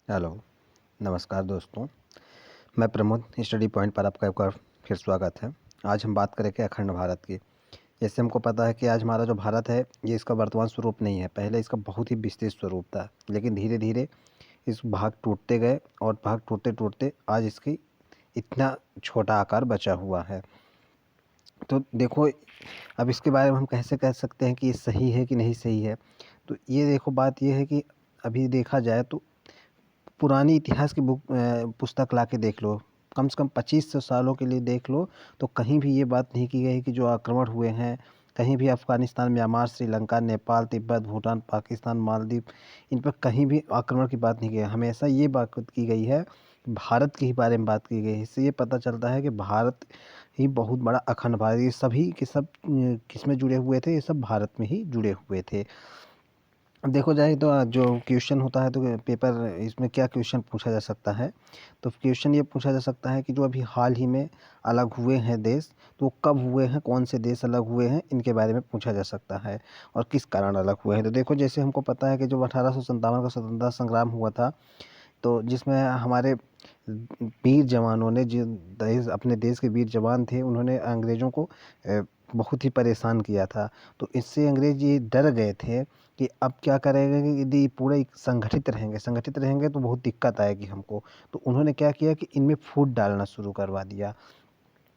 Hello, नमस्कार दोस्तों। मैं प्रमोद स्टडी पॉइंट पर आपका एक बार फिर स्वागत है। आज हम बात करेंगे अखंड भारत की। जैसे हमको पता है कि आज हमारा जो भारत है ये इसका वर्तमान स्वरूप नहीं है। पहले इसका बहुत ही विस्तृत स्वरूप था, लेकिन धीरे धीरे इस भाग टूटते गए और भाग टूटते टूटते आज इसकी इतना छोटा आकार बचा हुआ है। तो देखो, अब इसके बारे में हम कैसे कह सकते हैं कि ये सही है कि नहीं सही है। तो ये देखो, बात ये है कि अभी देखा जाए तो पुरानी इतिहास की पुस्तक ला के देख लो, कम से कम 2500 सालों के लिए देख लो, तो कहीं भी ये बात नहीं की गई कि जो आक्रमण हुए हैं, कहीं भी अफ़गानिस्तान, म्यांमार, श्रीलंका, नेपाल, तिब्बत, भूटान, पाकिस्तान, मालदीव, इन पर कहीं भी आक्रमण की बात नहीं की गई। हमेशा ये बात की गई है, भारत के ही बारे में बात की गई है। इससे ये पता चलता है कि भारत ही बहुत बड़ा अखंड भारत, ये सभी के सब किसमें जुड़े हुए थे, ये सब भारत में ही जुड़े हुए थे। देखो जाए तो जो क्वेश्चन होता है तो पेपर इसमें क्या क्वेश्चन पूछा जा सकता है। तो क्वेश्चन ये पूछा जा सकता है कि जो अभी हाल ही में अलग हुए हैं देश, तो वो कब हुए हैं, कौन से देश अलग हुए हैं, इनके बारे में पूछा जा सकता है और किस कारण अलग हुए हैं। तो देखो, जैसे हमको पता है कि जो 1857 का स्वतंत्रता संग्राम हुआ था, तो जिसमें हमारे वीर जवानों ने, जो देश अपने देश के वीर जवान थे, उन्होंने अंग्रेज़ों को बहुत ही परेशान किया था। तो इससे अंग्रेज़ ये डर गए थे कि अब क्या करेंगे, कि यदि पूरे संगठित रहेंगे तो बहुत दिक्कत आएगी हमको। तो उन्होंने क्या किया कि इनमें फूट डालना शुरू करवा दिया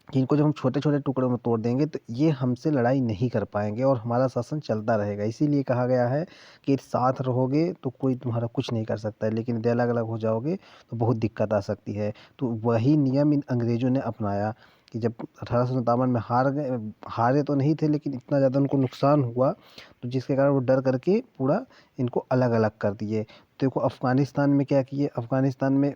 कि इनको जब हम छोटे-छोटे टुकड़ों में तोड़ देंगे तो ये हमसे लड़ाई नहीं कर पाएँगे और हमारा शासन चलता रहेगा। इसीलिए कहा गया है कि साथ रहोगे तो कोई तुम्हारा कुछ नहीं कर सकता है, लेकिन यदि अलग-अलग हो जाओगे तो बहुत दिक्कत आ सकती है। तो वही नियम इन अंग्रेज़ों ने अपनाया कि जब 1857 में हारे तो नहीं थे, लेकिन इतना ज़्यादा उनको नुकसान हुआ, तो जिसके कारण वो डर करके पूरा इनको अलग-अलग कर दिए। देखो, अफ़गानिस्तान में क्या किए, अफ़गानिस्तान में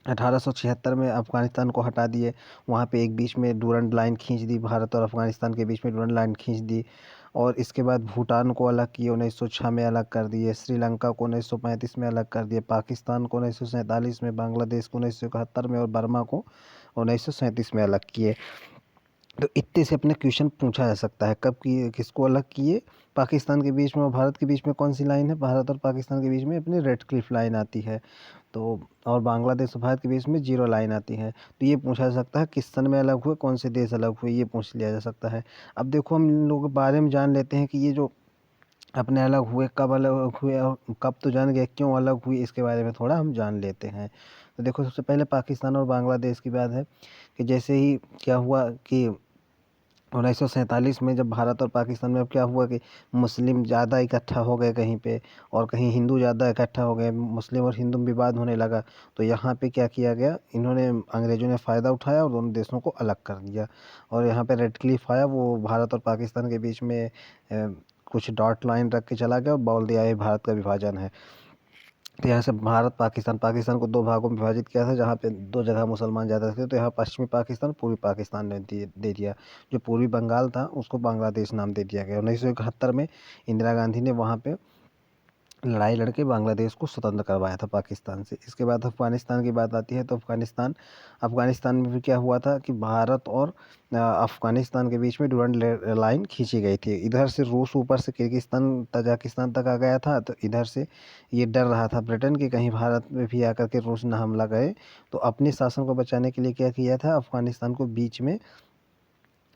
1876 में अफ़गानिस्तान को हटा दिए। वहाँ पे एक बीच में डूरंड लाइन खींच दी, भारत और अफ़गानिस्तान के बीच में डूरंड लाइन खींच दी। और इसके बाद भूटान को अलग किए, 1906 में अलग कर दिए। श्रीलंका को 1935 में अलग कर दिए। पाकिस्तान को 1947 में, बांग्लादेश को 1971 में और बर्मा को 1937 में अलग किए। तो इतने से अपने क्वेश्चन पूछा जा सकता है, कब किए, किसको अलग किए। पाकिस्तान के बीच में और भारत के बीच में कौन सी लाइन है, भारत और पाकिस्तान के बीच में अपनी रेड क्लिफ लाइन आती है। तो और बांग्लादेश और भारत के बीच में जीरो लाइन आती है। तो ये पूछा जा सकता है किस सन में अलग हुए, कौन से देश अलग हुए, ये पूछ लिया जा सकता है। अब देखो, हम इन लोगों के बारे में जान लेते हैं कि ये जो अपने अलग हुए, कब अलग हुए और कब तो जान गए, क्यों अलग हुई, इसके बारे में थोड़ा हम जान लेते हैं। तो देखो, सबसे पहले पाकिस्तान और बांग्लादेश की बात है कि जैसे ही क्या हुआ कि 1947 में जब भारत और पाकिस्तान में, अब क्या हुआ कि मुस्लिम ज़्यादा इकट्ठा हो गए कहीं पे और कहीं हिंदू ज़्यादा इकट्ठा हो गए, मुस्लिम और हिंदू में विवाद होने लगा। तो यहाँ पे क्या किया गया, इन्होंने, अंग्रेज़ों ने फ़ायदा उठाया और दोनों देशों को अलग कर दिया। और यहाँ पे रेड क्लिफ आया, वो भारत और पाकिस्तान के बीच में कुछ डॉट लाइन रख के चला गया और बोल दिया ये भारत का विभाजन है। तो यहाँ से भारत पाकिस्तान, पाकिस्तान को 2 भागों में विभाजित किया था, जहाँ पे 2 जगह मुसलमान ज़्यादा थे। तो यहाँ पश्चिमी पाकिस्तान, पूर्वी पाकिस्तान ने दे दिया। जो पूर्वी बंगाल था उसको बांग्लादेश नाम दे दिया गया। 1971 में इंदिरा गांधी ने वहाँ पे लड़ाई लड़के बांग्लादेश को स्वतंत्र करवाया था पाकिस्तान से। इसके बाद अफ़गानिस्तान की बात आती है, तो अफ़गानिस्तान में भी क्या हुआ था कि भारत और अफ़गानिस्तान के बीच में डूरंड लाइन खींची गई थी। इधर से रूस ऊपर से किर्गिस्तान, तजाकिस्तान तक आ गया था, तो इधर से ये डर रहा था ब्रिटेन कि कहीं भारत में भी आकर के रूस न हमला करे। तो अपने शासन को बचाने के लिए क्या किया था, अफ़गानिस्तान को बीच में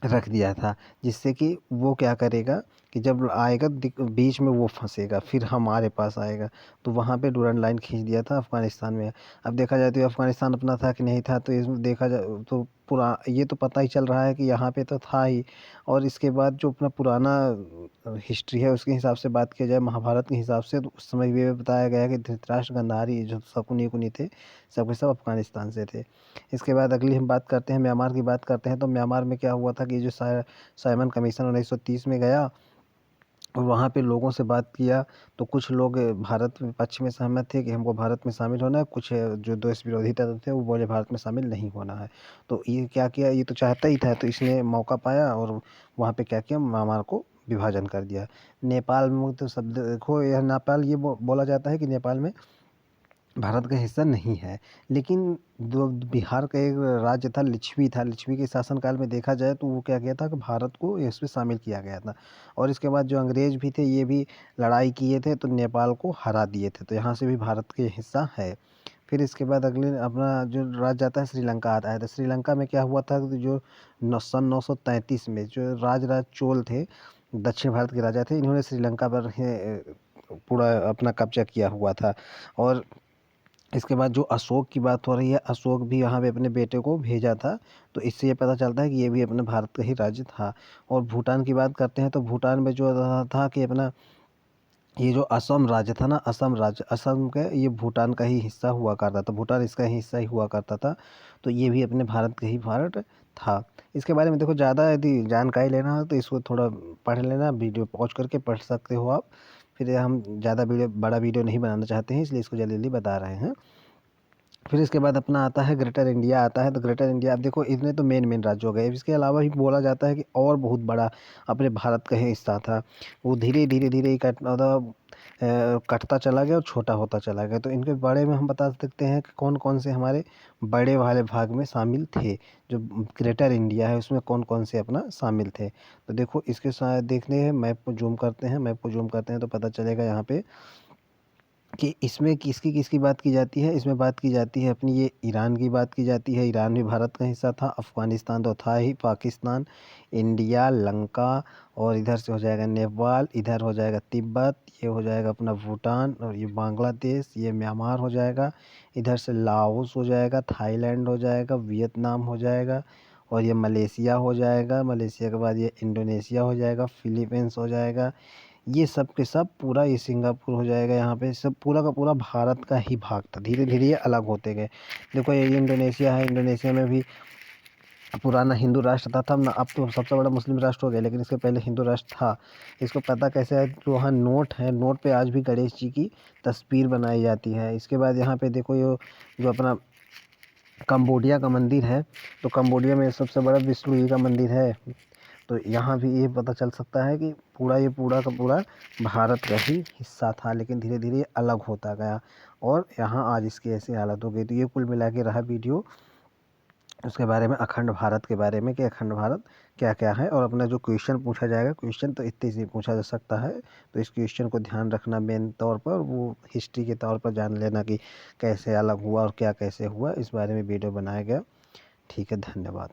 रख दिया था, जिससे कि वो क्या करेगा कि जब आएगा बीच में वो फंसेगा, फिर हमारे पास आएगा। तो वहाँ पे डूरंड लाइन खींच दिया था अफ़गानिस्तान में। अब देखा जाए तो अफ़गानिस्तान अपना था कि नहीं था, तो इसमें देखा जाए तो पूरा ये तो पता ही चल रहा है कि यहाँ पे तो था ही। और इसके बाद जो अपना पुराना हिस्ट्री है उसके हिसाब से बात किया जाए, महाभारत के हिसाब से, तो उस समय ये बताया गया है कि धृतराष्ट्र, गांधारी, जो शकुनी उकुनी थे, सब के सब अफ़गानिस्तान से थे। इसके बाद अगली हम बात करते हैं, म्यांमार की बात करते हैं। तो म्यांमार में क्या हुआ था कि जो साइमन कमीशन 1930 में गया और वहाँ पे लोगों से बात किया, तो कुछ लोग भारत में पक्ष में सहमत थे कि हमको भारत में शामिल होना है, कुछ जो देश विरोधी तत्व थे वो बोले भारत में शामिल नहीं होना है। तो ये क्या किया, ये तो चाहता ही था, तो इसने मौका पाया और वहाँ पे क्या किया, म्यांमार को विभाजन कर दिया। नेपाल में तो शब्द देखो, यह नेपाल, ये बोला जाता है कि नेपाल में भारत का हिस्सा नहीं है। लेकिन जो बिहार का एक राज्य था, लिच्छवी था, लिच्छवी के शासनकाल में देखा जाए तो वो क्या किया था कि भारत को इसमें शामिल किया गया था। और इसके बाद जो अंग्रेज़ भी थे ये भी लड़ाई किए थे तो नेपाल को हरा दिए थे, तो यहाँ से भी भारत के हिस्सा है। फिर इसके बाद अगले अपना जो राज्य आता है श्रीलंका आता है, तो श्रीलंका में क्या हुआ था कि जो सन 933 में जो राजराज चोल थे, दक्षिण भारत के राजा थे, इन्होंने श्रीलंका पर पूरा अपना कब्जा किया हुआ था। और इसके बाद जो अशोक की बात हो रही है, अशोक भी यहाँ पे अपने बेटे को भेजा था, तो इससे ये पता चलता है कि ये भी अपने भारत का ही राज्य था। और भूटान की बात करते हैं तो भूटान में जो था कि अपना ये जो असम राज्य था ना, असम राज्य, असम का ये भूटान का ही हिस्सा हुआ करता था, भूटान इसका ही हिस्सा ही हुआ करता था, तो ये भी अपने भारत का ही पार्ट था। इसके बारे में देखो ज़्यादा यदि जानकारी लेना हो तो इसको थोड़ा पढ़ लेना, वीडियो पॉज करके पढ़ सकते हो आप। फिर हम ज़्यादा बड़ा वीडियो नहीं बनाना चाहते हैं, इसलिए इसको जल्दी जल्दी बता रहे हैं। फिर इसके बाद अपना आता है ग्रेटर इंडिया आता है, तो ग्रेटर इंडिया अब देखो इतने तो मेन राज्य हो गए। इसके अलावा भी बोला जाता है कि और बहुत बड़ा अपने भारत का ही हिस्सा था, वो धीरे धीरे धीरे ही कटता चला गया और छोटा होता चला गया। तो इनके बारे में हम बता सकते हैं कि कौन कौन से हमारे बड़े वाले भाग में शामिल थे, जो ग्रेटर इंडिया है उसमें कौन कौन से अपना शामिल थे। तो देखो इसके साथ देखते हैं, मैप को जूम करते हैं, मैप को जूम करते हैं तो पता चलेगा यहाँ पे कि इसमें किसकी किसकी बात की जाती है। इसमें बात की जाती है अपनी ये ईरान की बात की जाती है, ईरान भी भारत का हिस्सा था, अफ़गानिस्तान तो था ही, पाकिस्तान, इंडिया, लंका, और इधर से हो जाएगा नेपाल, इधर हो जाएगा तिब्बत, ये हो जाएगा अपना भूटान, और ये बांग्लादेश, ये म्यांमार हो जाएगा, इधर से लाओस हो जाएगा, थाईलैंड हो जाएगा, वियतनाम हो जाएगा, और ये मलेशिया हो जाएगा, मलेशिया के बाद ये इंडोनेशिया हो जाएगा, फिलीपींस हो जाएगा, ये सब के सब पूरा ये सिंगापुर हो जाएगा। यहाँ पे सब पूरा का पूरा भारत का ही भाग था, धीरे धीरे ये अलग होते गए। देखो ये इंडोनेशिया है, इंडोनेशिया में भी पुराना हिंदू राष्ट्र था तब ना, अब तो सबसे बड़ा मुस्लिम राष्ट्र हो गया, लेकिन इसके पहले हिंदू राष्ट्र था। इसको पता कैसे है, जो वहाँ नोट है, नोट पे आज भी गणेश जी की तस्वीर बनाई जाती है। इसके बाद यहाँ पे देखो ये जो अपना कंबोडिया का मंदिर है, तो कंबोडिया में सबसे बड़ा विष्णु जी का मंदिर है। तो यहाँ भी ये पता चल सकता है कि ये पूरा का पूरा भारत का ही हिस्सा था, लेकिन धीरे धीरे अलग होता गया और यहाँ आज इसकी ऐसी हालत हो गई। तो ये कुल मिला के रहा वीडियो उसके बारे में, अखंड भारत के बारे में कि अखंड भारत क्या क्या है। और अपना जो क्वेश्चन पूछा जाएगा, क्वेश्चन तो इतने से पूछा जा सकता है, तो इस क्वेश्चन को ध्यान रखना मेन तौर पर, वो हिस्ट्री के तौर पर जान लेना कि कैसे अलग हुआ और क्या कैसे हुआ, इस बारे में वीडियो बनाया गया। ठीक है, धन्यवाद।